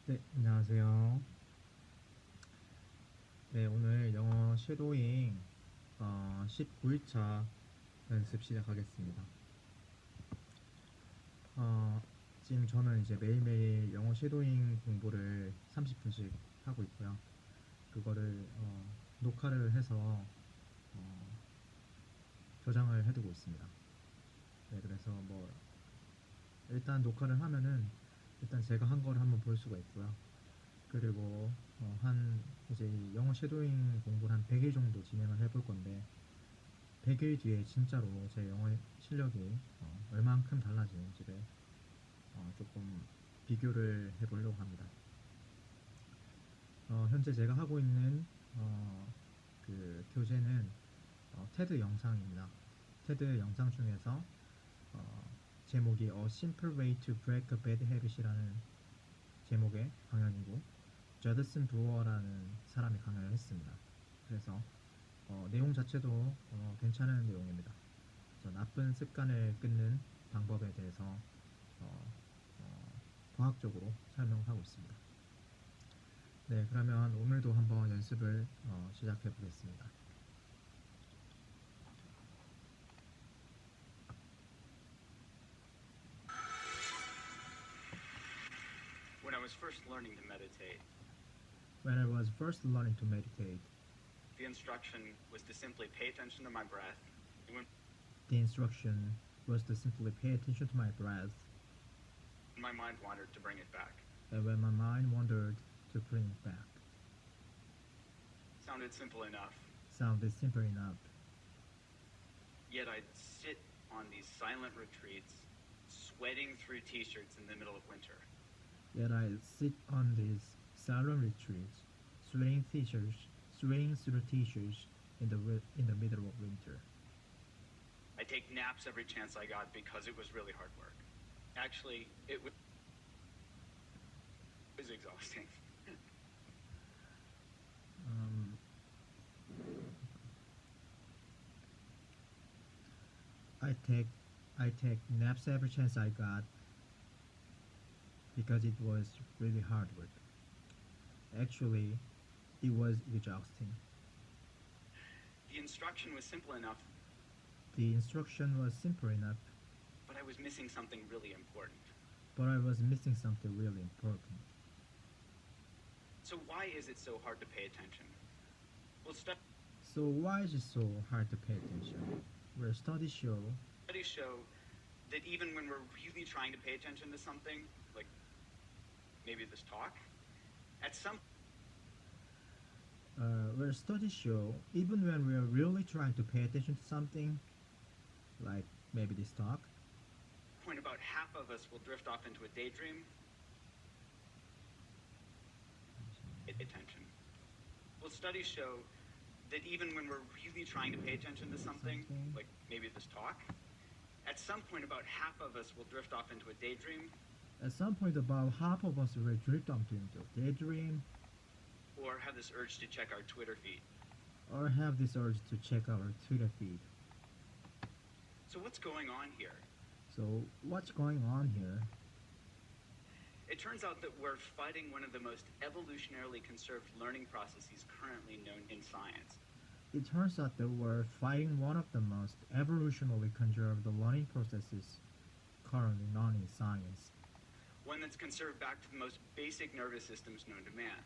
네, 안녕하세요. 네, 오늘 영어 섀도잉 19일차 연습 시작하겠습니다. 어, 지금 저는 이제 매일매일 영어 섀도잉 공부를 30분씩 하고 있고요. 그거를 녹화를 해서 저장을 해두고 있습니다. 네, 그래서 뭐 일단 녹화를 하면은 일단 제가 한 거를 한번 볼 수가 있고요. 그리고 한 이제 이 영어 섀도잉 공부를 한 100일 정도 진행을 해볼 건데 100일 뒤에 진짜로 제 영어 실력이 얼만큼 달라지는지를 조금 비교를 해보려고 합니다. 현재 제가 하고 있는 그 교재는 테드 영상입니다. 테드 영상 중에서 어, 제목이 A Simple Way to Break a Bad Habit이라는 제목의 강연이고 저드슨 부어라는 사람이 강연을 했습니다. 그래서 내용 자체도 괜찮은 내용입니다. 나쁜 습관을 끊는 방법에 대해서 과학적으로 설명하고 있습니다. 네, 그러면 오늘도 한번 연습을 시작해 보겠습니다. When I was first learning to meditate, When I was first learning to meditate, the instruction was to simply pay attention to my breath. And when the instruction was to simply pay attention to my breath, my mind wandered, to bring it back. and when my mind wandered, to bring it back. Sounded simple enough, Sounded simple enough, yet I'd sit on these silent retreats, sweating through t-shirts in the middle of winter. yet I sit on these silent retreats, swaying through teachers in the middle of winter. I'd take naps every chance I got because it was really hard work. Actually, it was exhausting. I take naps every chance I got because it was really hard work. Actually, it was exhausting. The instruction was simple enough, The instruction was simple enough, but I was missing something really important. but I was missing something really important. So why is it so hard to pay attention? Well, So why is it so hard to pay attention? Well, studies show studies show that even when we're really trying to pay attention to something, like maybe this talk, at some studies show even when we are really trying to pay attention to something, like maybe this talk, point about half of us will drift off into a daydream. Attention. Well, studies show that even when we're really trying to pay attention to something, like maybe this talk, at some point about half of us will drift off into a daydream at some point about half of us will drift off into a daydream or have this urge to check our Twitter feed. or have this urge to check our Twitter feed. So what's going on here? So what's going on here? It turns out that we're fighting one of the most evolutionarily conserved learning processes currently known in science. It turns out that we're fighting one of the most evolutionarily conserved learning processes currently known in science. One that's conserved back to the most basic nervous systems known to man.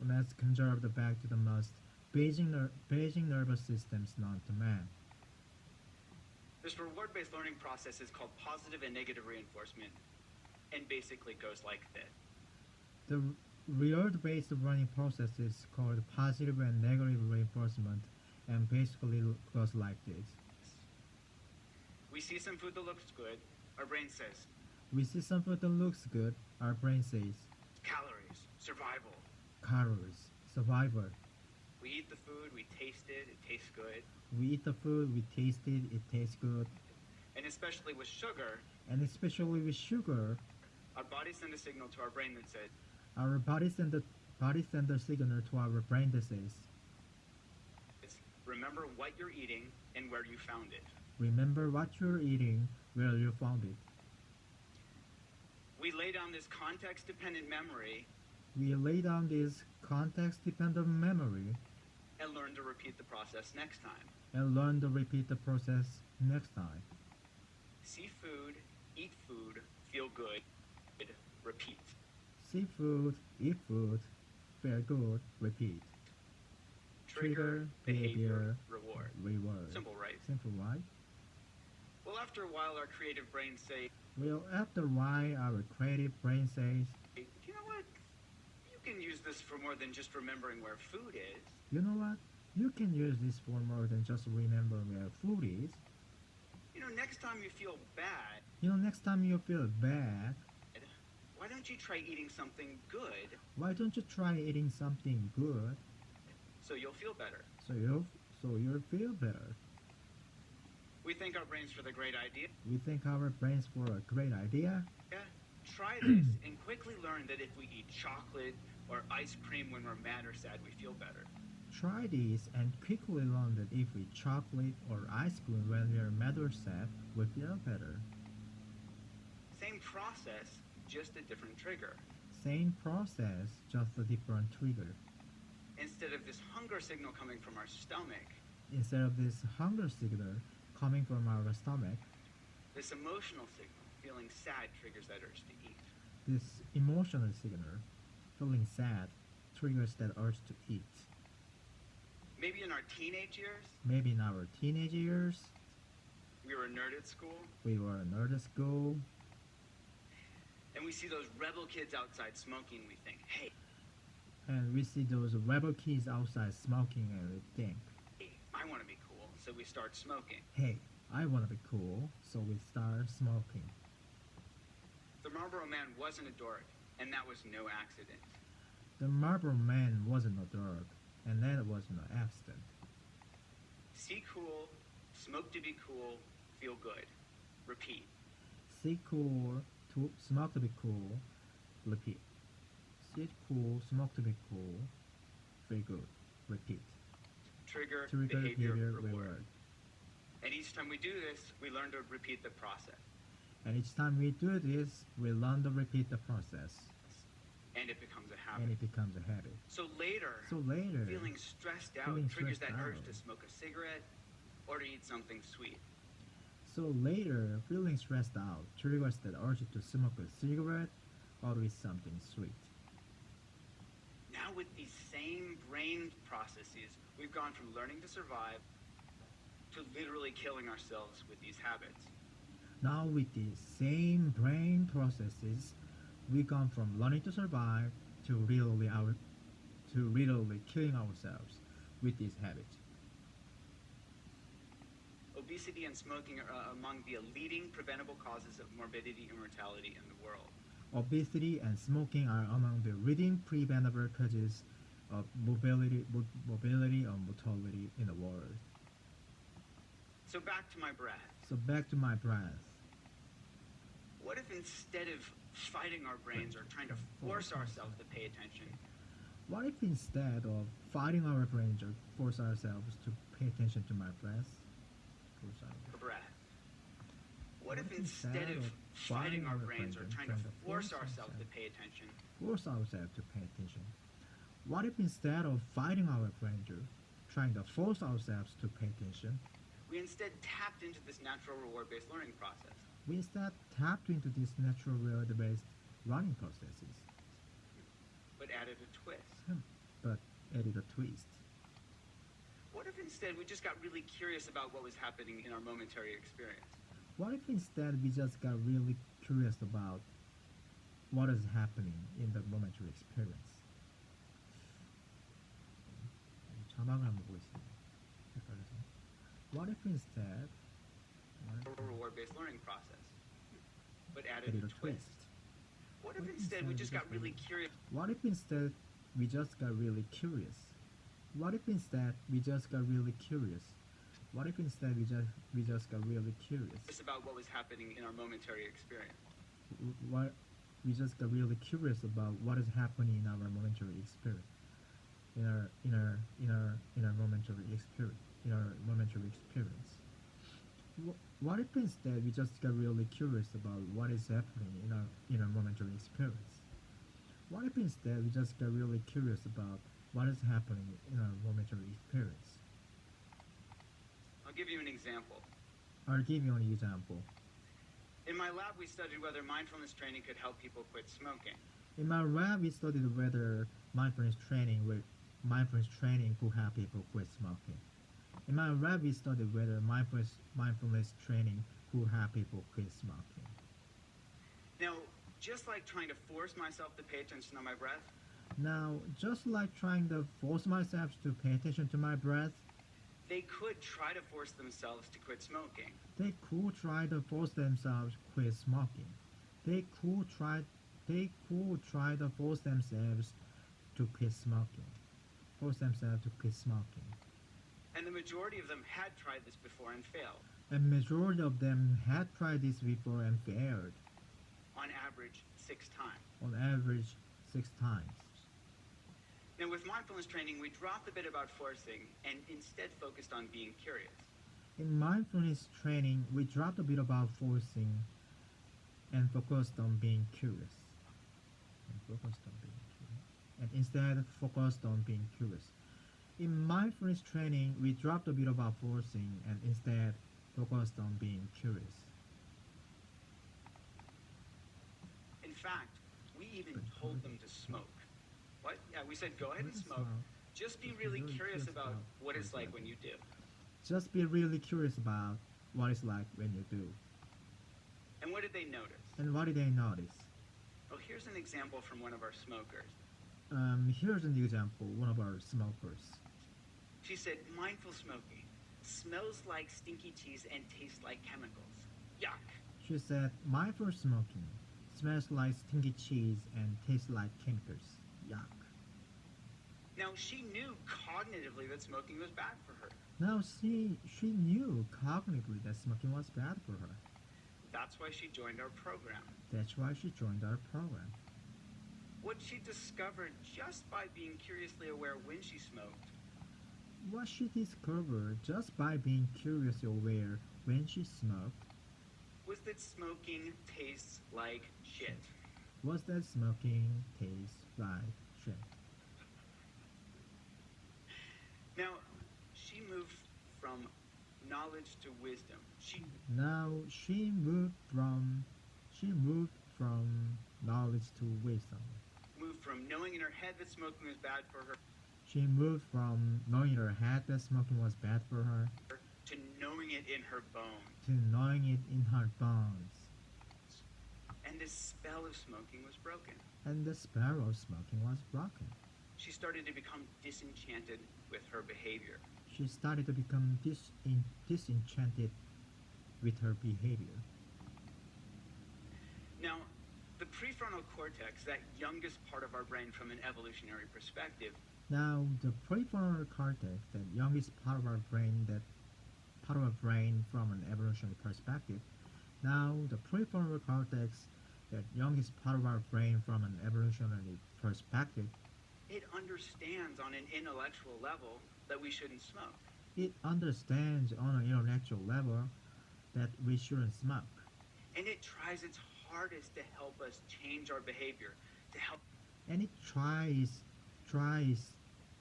Let's conserve back to the most basic nervous systems known to man. This reward-based learning process is called positive and negative reinforcement, and basically goes like this. The reward-based learning process is called positive and negative reinforcement and basically goes like this. We see some food that looks good, our brain says, We see something that looks good, our brain says, calories, survival. calories, survivor. We eat the food, we taste it tastes good. We eat the food, we taste it tastes good. And especially with sugar, And especially with sugar, our bodies send a signal to our brain that says, our body send a signal to our brain that says, remember what you're eating and where you found it. remember what you're eating, where you found it. We lay down this context-dependent memory We lay down this context-dependent memory and learn to repeat the process next time. and learn to repeat the process next time. See food, eat food, feel good, repeat. See food, eat food, feel good, repeat. Trigger, behavior, reward. Reward. Simple, right? Simple, right? Well, after a while, our creative brains say, Well, after a while, our creative brain says, you know what? You can use this for more than just remembering where food is. you know what? You can use this for more than just remember where food is. You know, next time you feel bad, Next time you feel bad, why don't you try eating something good why don't you try eating something good so you'll feel better? so you'll feel better? We thank our brains for the great idea. We thank our brains for a great idea. Yeah, try this and quickly learn that if we eat chocolate or ice cream when we're mad or sad, we feel better. Try this and quickly learn that if we chocolate or ice cream when we are mad or sad, we feel better. Same process, just a different trigger. Same process, just a different trigger. Instead of this hunger signal coming from our stomach, Instead of this hunger signal coming from our stomach, this emotional signal, feeling sad, triggers that urge to eat. this emotional signal, feeling sad, triggers that urge to eat. Maybe in our teenage years, Maybe in our teenage years, we were a nerd at school, we were a nerd at school, and we see those rebel kids outside smoking, we think, hey, and we see those rebel kids outside smoking and we think, I want to be cool, so we start smoking. hey, I want to be cool, so we start smoking. The Marlboro Man wasn't a dork, and that was no accident. The Marlboro Man wasn't a dork, and that was an accident. See cool, smoke to be cool, feel good. Repeat. See cool, to smoke to be cool, repeat. See cool, smoke to be cool, feel good, repeat. Trigger, Trigger, behavior, reward. reward. And each time we do this, we learn to repeat the process. And each time we do this, we learn to repeat the process, And it becomes a and habit. it becomes a habit. So later, So later, feeling stressed out Feeling triggers stressed that urge out. to smoke a cigarette or to eat something sweet. feeling stressed out triggers that urge to smoke a cigarette or to eat something sweet. Now with these same brain processes, we've gone from learning to survive to literally killing ourselves with these habits. Now with these same brain processes, we've gone from learning to survive to literally killing ourselves with this habit. Obesity and smoking are among the leading preventable causes of morbidity and mortality in the world. Obesity and smoking are among the leading preventable causes of mobility or mortality in the world. So back to my breath. So back to my breath. What if instead of fighting our brains or trying to force ourselves to pay attention, What if instead of fighting our brains or force ourselves to pay attention to my breath? the breath? What if instead of fighting our brains or trying to force ourselves to pay attention, Force ourselves to pay attention. What if instead of fighting our brains or trying to force ourselves to pay attention, we instead tapped into this natural reward-based learning process? we instead tapped into these natural reward-based learning processes, But added a twist. but added a twist? What if instead we just got really curious about what was happening in our momentary experience? What if instead we just got really curious about what is happening in the momentary experience? 자막을 한번 보겠습니다. 헷갈려서. What if instead A reward-based learning process. But added added a a twist. twist? What if instead we just got really curious What if instead we just got really curious? What if instead we just got really curious? What if instead we just got really curious? about what was happening in our momentary experience? What we just got really curious about what is happening in our momentary experience, in our momentary experience. What if instead we just got really curious about what is happening in our momentary experience? What if instead we just get really curious about what is happening in our momentary experience? I'll give you an example. I'll give you an example. In my lab, we studied whether mindfulness training could help people quit smoking. In my lab, we studied whether mindfulness training could help people quit smoking. In my lab, we studied whether mindfulness training could help people quit smoking. Now, just like trying to force myself to pay attention to my breath, Now, just like trying to force myself to pay attention to my breath, they could try to force themselves to quit smoking. they could try to force themselves to quit smoking. They could try to force themselves to quit smoking. Force themselves to quit smoking. And the majority of them had tried this before and failed, A majority of them had tried this before and failed, on average 6 times. on average 6 times. Now, with mindfulness training, we dropped a bit about forcing and instead focused on being curious. In mindfulness training, we dropped a bit about forcing and focused on being curious. And instead focused on being curious. In mindfulness training, we dropped a bit about forcing and instead focused on being curious. In fact, we even told them to smoke. What? Yeah, we said go ahead and smoke. Just be really curious about what it's like when you do. Just be really curious about what it's like when you do. And what did they notice? And what did they notice? Oh, here's an example from one of our smokers. Here's an example, one of our smokers. She said, mindful smoking smells like stinky cheese and tastes like chemicals. Yuck. She said, mindful smoking smells like stinky cheese and tastes like chemicals. Yuck. Now, she knew cognitively that smoking was bad for her. Now she knew cognitively that smoking was bad for her. That's why she joined our program. That's why she joined our program. What she discovered just by being curiously aware when she smoked What she discovered just by being curiously aware when she smoked was that smoking tastes like shit. was that smoking tastes like shit. Now, she moved from knowledge to wisdom. Now she moved from knowledge to wisdom. Moved from knowing in her head that smoking was bad for her She moved from knowing in her head that smoking was bad for her to knowing it in her bones. to knowing it in her bones. And the spell of smoking was broken. And the spell of smoking was broken. She started to become disenchanted with her behavior. She started to become disenchanted with her behavior. Now, the prefrontal cortex, that youngest part of our brain from an evolutionary perspective, Now, the prefrontal cortex, the youngest part of our brain, from an evolutionary perspective. Now, the prefrontal cortex, the youngest part of our brain from an evolutionary perspective, it understands on an intellectual level that we shouldn't smoke. it understands on an intellectual level that we shouldn't smoke. And it tries its hardest to help us change our behavior, to help And it tries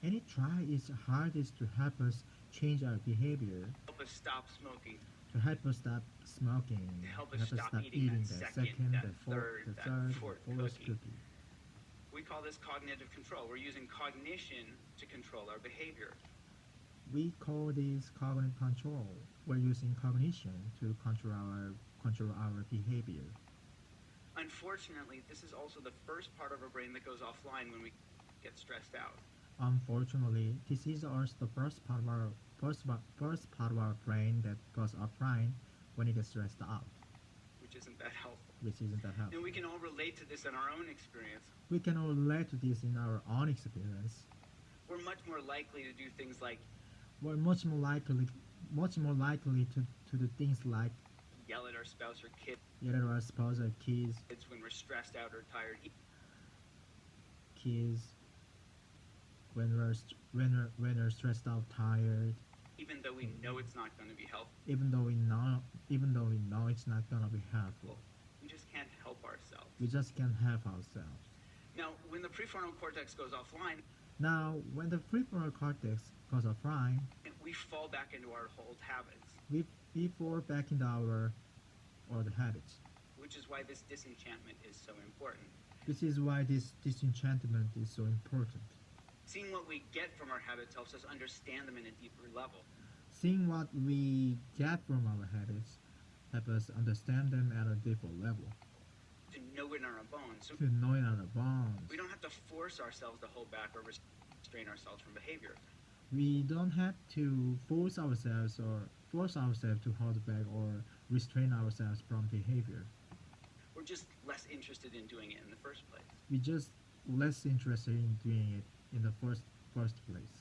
its hardest to help us change our behavior, us stop smoking, to help us stop smoking, to help us stop eating that second, that third, that fourth cookie. cookie. We call this cognitive control. We're using cognition to control our behavior. We call this cognitive control. We're using cognition to control our behavior. Unfortunately, this is also the first part of our brain that goes offline when we get stressed out. Unfortunately, this is also the first part of our brain that goes offline when it gets stressed out, Which isn't that helpful. which isn't that helpful. And we can all relate to this in our own experience. We can all relate to this in our own experience. We're much more likely to do things like We're much more likely to do things like yell at our spouse or yell at our spouse or kids, when we're stressed out or tired, when we're stressed out, tired, even though we know it's not going to be helpful. even though we know it's not gonna be helpful. We just can't help ourselves. We just can't help ourselves. Now, when the prefrontal cortex goes offline, Now, when the prefrontal cortex goes offline, we fall back into our old habits, we fall back into our old habits. which is why this disenchantment is so important. This is why this disenchantment is so important. Seeing what we get from our habits helps us understand them in a deeper level. Seeing what we get from our habits help us understand them at a deeper level, To know it in our bones, so to know in our bonds. we don't have to force ourselves to hold back or restrain ourselves from behavior. We don't have to force ourselves to hold back or restrain ourselves from behavior. We're just less interested in doing it in the first place. We're just less interested in doing it in the first place.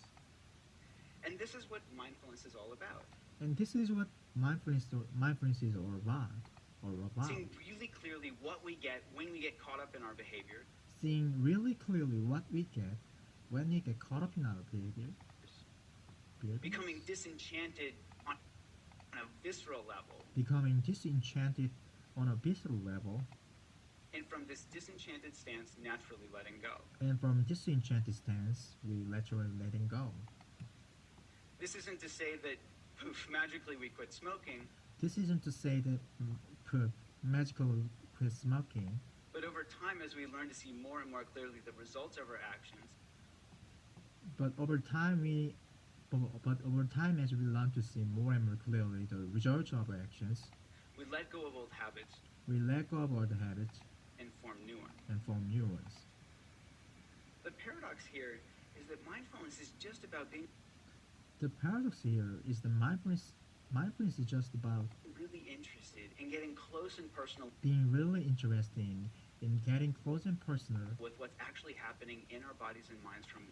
And this is what mindfulness is all about. And this is what mindfulness is all about. Seeing really clearly what we get when we get caught up in our behavior, Seeing really clearly what we get when we get caught up in our behavior. becoming disenchanted on a visceral level, Becoming disenchanted on a visceral level, and from this disenchanted stance, naturally letting go. and from disenchanted stance, we naturally letting go. This isn't to say that poof, magically we quit smoking, This isn't to say that could magically quit smoking, but over time, as we learn to see more and more clearly the results of our actions, but over time as we learn to see more and more clearly the results of our actions, we let go of old habits we let go of old habits and form new ones. and form new ones. The paradox here is that mindfulness is just about being The paradox here is that mindfulness is just about really interested in getting close and personal being really interested in getting close and personal with what's actually happening in our bodies and minds from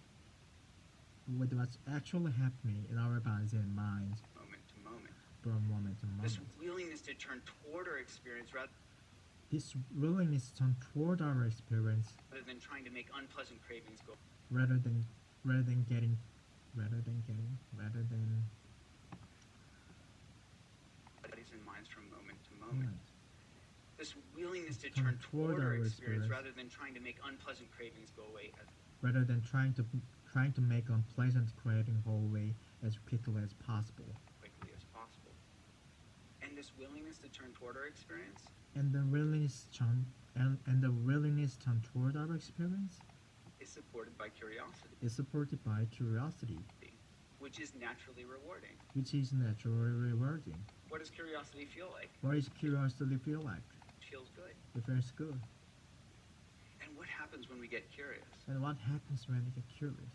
with what's actually happening in our bodies and minds moment to moment. from moment to This moment. willingness to turn toward our experience rather This willingness to turn toward our experience than trying to make unpleasant cravings go rather than getting bodies and minds from moment to moment. right. This willingness to Turn turn toward toward our our experience experience. rather than trying to make unpleasant cravings go away as Rather than trying to make unpleasant craving go away as quickly as possible. quickly as possible. And this willingness to turn toward our experience And the willingness turn toward our experience is supported by curiosity, is supported by curiosity, which is naturally rewarding. which is naturally rewarding. What does curiosity feel like? What does curiosity feel like? It feels good. It feels good. And what happens when we get curious? And what happens when we get curious?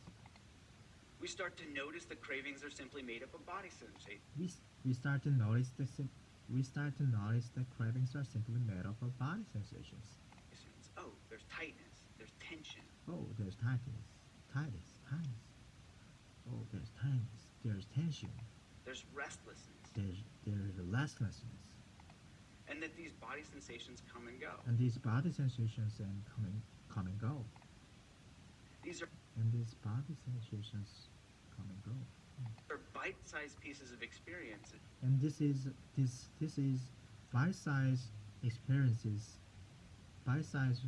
We start to notice the cravings are simply made up of body sensation. We start to notice that cravings are simply made up of body sensations. Oh, there's tightness, there's tension, Oh, there's tightness. Oh, there's tightness. There's tension. there's restlessness, There's restlessness. and that these body sensations come and go. And these body sensations and come and go. These are bite-sized pieces of experience, And this is bite-sized experiences, bite-sized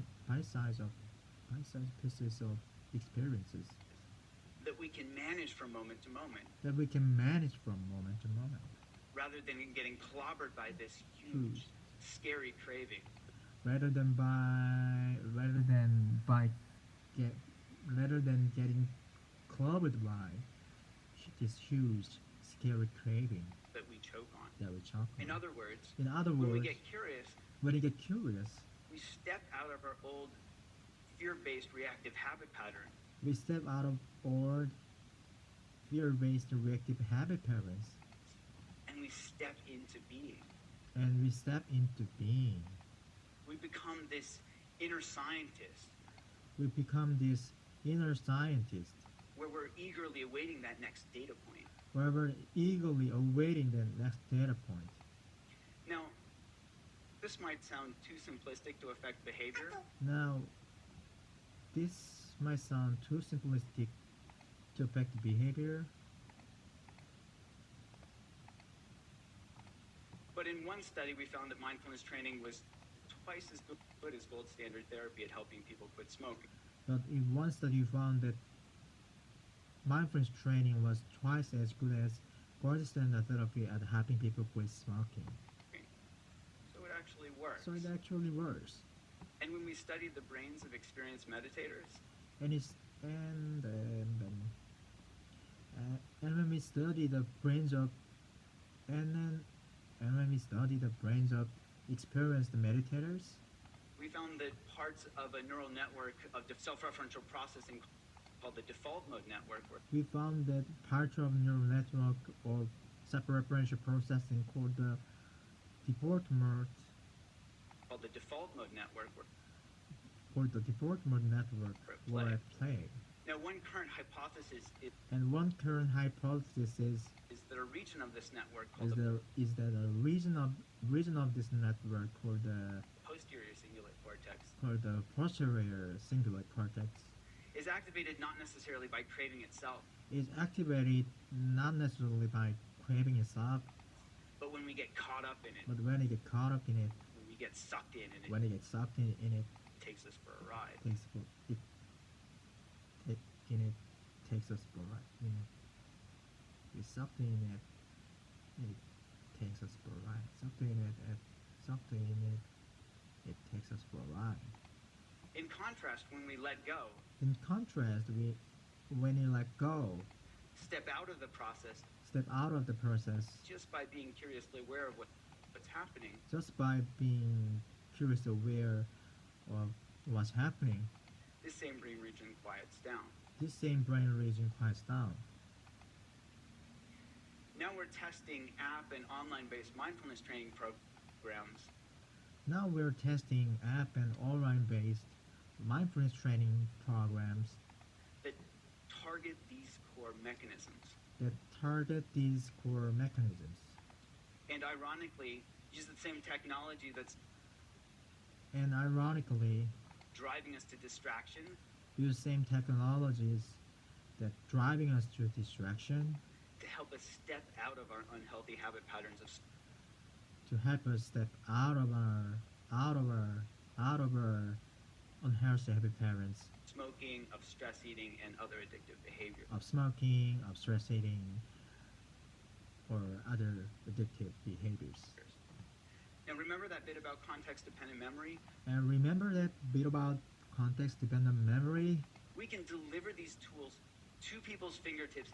pieces of experiences that we can manage from moment to moment, that we can manage from moment to moment, rather than getting clobbered by this huge, scary craving. rather than getting clobbered by this huge, scary craving That we choke on. that we choke on. In other words, In other when we words, get curious, when you get curious, we step out of our old fear-based reactive habit pattern we step out of old fear-based reactive habit patterns and we step into being. and we step into being. We become this inner scientist We become this inner scientist where we're eagerly awaiting that next data point. where we're eagerly awaiting the next data point. Now, this might sound too simplistic to affect behavior, Now, this might sound too simplistic to affect behavior, but in one study we found that mindfulness training was twice as good as gold standard therapy at helping people quit smoking. But in one study found that mindfulness training was twice as good as gold standard therapy at helping people quit smoking. So it actually works. So it actually works. And when we studied the brains of experienced meditators, And it's and when we study the brains of and then and when we study the brains of experienced meditators, we found that parts of a neural network of self-referential processing called the default mode network were we found that part of neural network of self-referential processing called the default mode called the default mode network were at were play. at play. Now, one current hypothesis And one current hypothesis is that a region of this network is called the that a region of this network called posterior cingulate cortex the posterior cingulate cortex is activated not necessarily by craving itself, is activated not necessarily by craving itself, but when we get caught up in it, but when it gets caught up in it, when we get sucked in, and when it gets sucked in it, takes us for a ride. takes for it, it in it takes us for a ride. You know, it's something in it. It takes us for a ride. Something in it. It takes us for a ride. In contrast, when we let go, In contrast, when you let go, step out of the process step out of the process just by being curiously aware of what's happening, just by being curious aware of what's happening, this same brain region quiets down. this same brain region quiets down. Now we're testing app and online-based mindfulness training programs Now we're testing app and online-based mindfulness training programs that target these core mechanisms. that target these core mechanisms. And ironically, use the same technology that's And ironically, driving us to distraction use same technologies that driving us to distraction to help us step out of our unhealthy habit patterns of to help us step out of our unhealthy habit patterns smoking, of stress eating, and other addictive behavior. of smoking, of stress eating, or other addictive behaviors. Now remember that bit about context-dependent memory? And remember that bit about context-dependent memory? We can deliver these tools to people's fingertips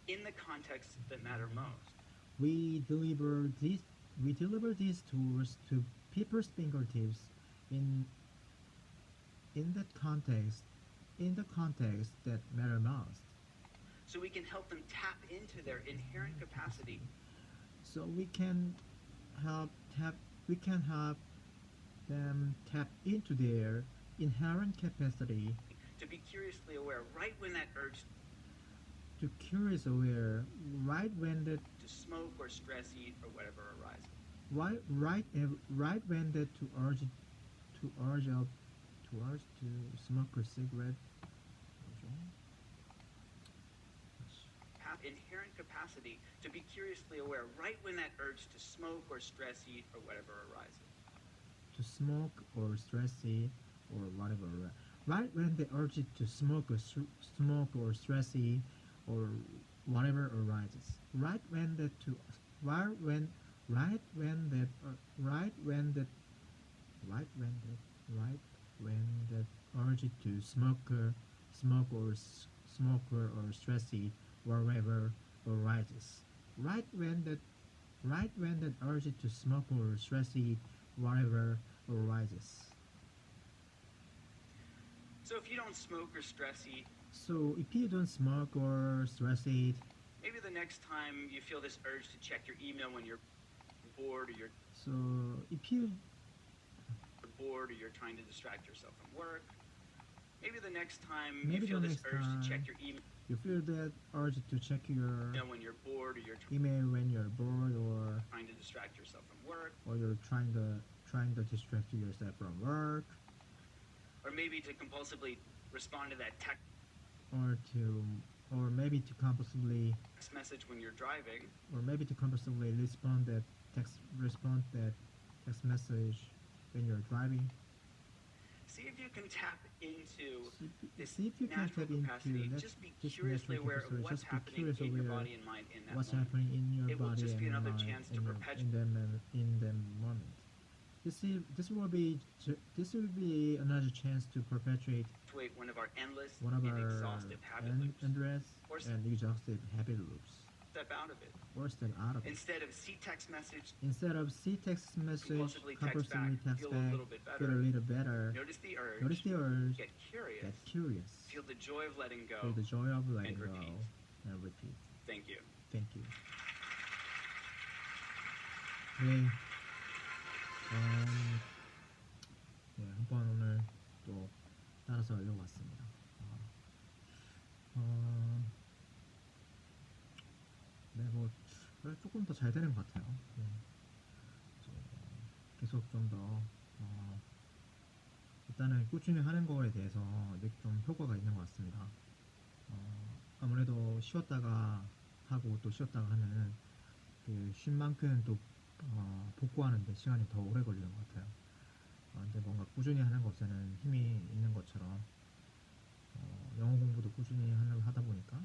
in the contexts that matter most. We deliver these tools to people's fingertips in the context that matter most. So we can help them tap into their inherent capacity So we can help them tap into their inherent capacity to be curiously aware right when that urge to curious aware right when the to smoke or stress eat or whatever arises. right when the to urge to smoke a cigarette. Have inherent capacity to be curiously aware right when that urge to smoke or stress eat or whatever arises. To smoke or stress eat or whatever. Right when the urge to smoke or stress eat or whatever arises. Right when the to right when right when that right when the right when the right when the urge to smoke or stress eat wherever arises. Right when the right when the urge to smoke or stress eat whatever arises. So if you don't smoke or stress eat, So if you don't smoke or stress eat, maybe the next time you feel this urge to check your email when you're bored or you're so if you trying to distract yourself from work, maybe the next time Maybe you feel the this next urge time to check your email you feel that urge to check your when you're bored or you're email when you're bored trying to distract yourself from work, or you're trying to distract yourself from work, or maybe to compulsively respond to that text or maybe to compulsively message when you're driving, respond that text message when you're driving. See if you can tap into this see if you can natural tap into capacity. that Just be this curiously natural aware of capacity. what's Just be happening curious in your aware body and mind in that what's moment. happening in your It will body just be and another mind chance to perpetuate. in the moment. This will be another chance to perpetuate One of our endless one of and our exhaustive habit loops. endless Or and exhaustive habit loops. step out of it. Or step out of it. Instead of see text message, Instead of see text message, compulsively text feel back, a little bit feel a better. little better. Notice the urge. Notice the urge. Get curious. Get curious. Feel the joy of letting go. Feel the joy of letting and go. repeat. And repeat. Thank you. Thank you. 네. 네, 한번 오늘 또 따라서 읽어봤습니다. 네, 뭐 그래, 조금 더 잘 되는 것 같아요. 네. 계속 좀 더 일단은 꾸준히 하는 거에 대해서 좀 효과가 있는 것 같습니다. 아무래도 쉬었다가 하고 또 쉬었다가 하면은 그 쉰 만큼 또 복구하는데 시간이 더 오래 걸리는 것 같아요. 근데 뭔가 꾸준히 하는 것에는 힘이 있는 것처럼 영어 공부도 꾸준히 하다 보니까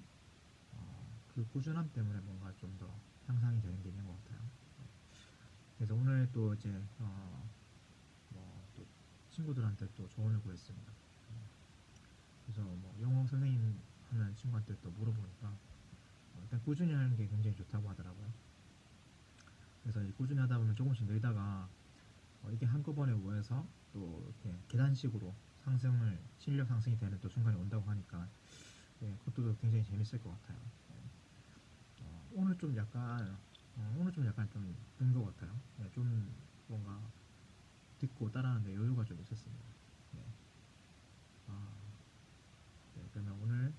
그 꾸준함 때문에 뭔가 좀 더 향상이 되는 게 있는 것 같아요. 그래서 오늘 또 이제 또 친구들한테 또 조언을 구했습니다. 그래서 뭐 영어 선생님 하는 친구한테 또 물어보니까 일단 꾸준히 하는 게 굉장히 좋다고 하더라고요. 그래서 꾸준히 하다 보면 조금씩 늘다가 이게 한꺼번에 모여서 또 이렇게 계단식으로 실력 상승이 되는 또 순간이 온다고 하니까 그것도 굉장히 재밌을 것 같아요. 오늘 좀 약간 좀 는 것 같아요. 좀 뭔가 듣고 따라하는데 여유가 좀 있었습니다. 네. 그러면 오늘